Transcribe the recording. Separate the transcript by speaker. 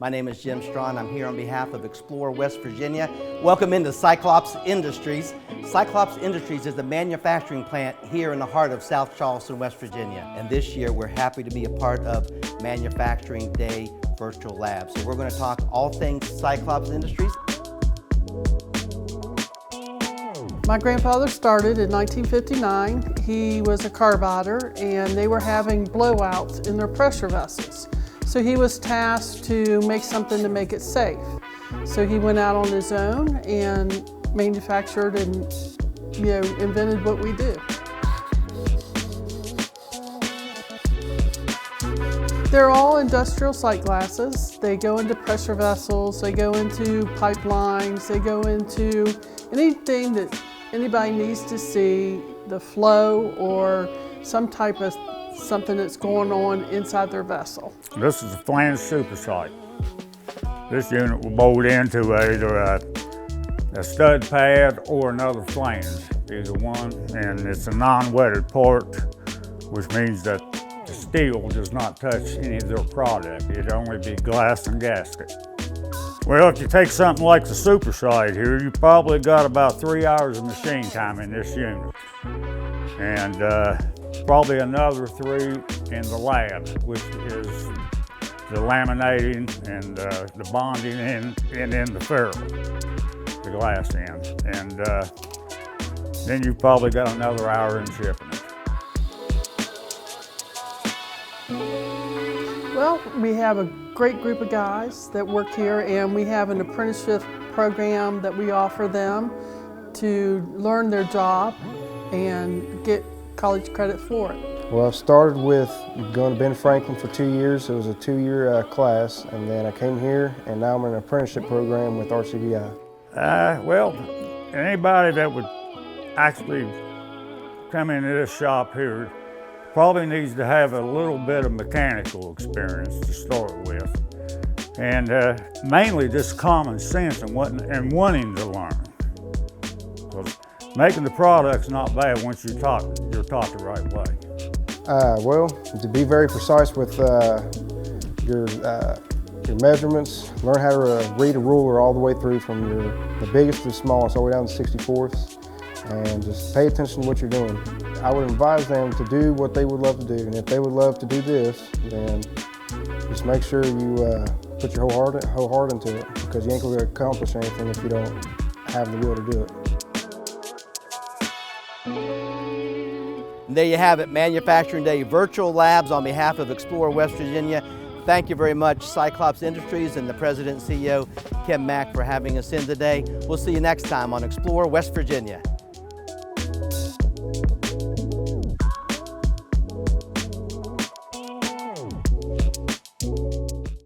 Speaker 1: My name is Jim Strawn. I'm here on behalf of Explore West Virginia. Welcome into Cyclops Industries. Cyclops Industries is a manufacturing plant here in the heart of South Charleston, West Virginia. And this year we're happy to be a part of Manufacturing Day Virtual Lab. So we're going to talk all things Cyclops Industries.
Speaker 2: My grandfather started in 1959. He was a carbider and they were having blowouts in their pressure vessels. So he was tasked to make something to make it safe. So he went out on his own and manufactured and invented what we do. They're all industrial sight glasses. They go into pressure vessels, they go into pipelines, they go into anything that anybody needs to see the flow or some type of something that's going on inside their vessel.
Speaker 3: This is a flange super sight. This unit will bolt into either a stud pad or another flange, either one, and it's a non-wetted part, which means that the steel does not touch any of their product. It'd only be glass and gasket. Well, if you take something like the super sight here, you probably got about 3 hours of machine time in this unit. And probably another 3 in the lab, which is the laminating and the bonding and in the ferrule, the glass end. And then you've probably got another hour in shipping it.
Speaker 2: Well, we have a great group of guys that work here, and we have an apprenticeship program that we offer them to learn their job and get college credit for it.
Speaker 4: Well, I started with going to Ben Franklin for 2 years. It was a 2-year class, and then I came here, and now I'm in an apprenticeship program with RCVI.
Speaker 3: Well, anybody that would actually come into this shop here probably needs to have a little bit of mechanical experience to start with, and mainly just common sense and wanting to learn. Because making the product's not bad once you're taught the right way.
Speaker 4: Well, to be very precise with your measurements, learn how to read a ruler all the way through from the biggest to the smallest, all the way down to 64ths, and just pay attention to what you're doing. I would advise them to do what they would love to do, and if they would love to do this, then just make sure you put your whole heart into it, because you ain't going to accomplish anything if you don't have the will to do it.
Speaker 1: And there you have it, Manufacturing Day Virtual Labs on behalf of Explore West Virginia. Thank you very much, Cyclops Industries and the President and CEO, Kim Mack, for having us in today. We'll see you next time on Explore West Virginia.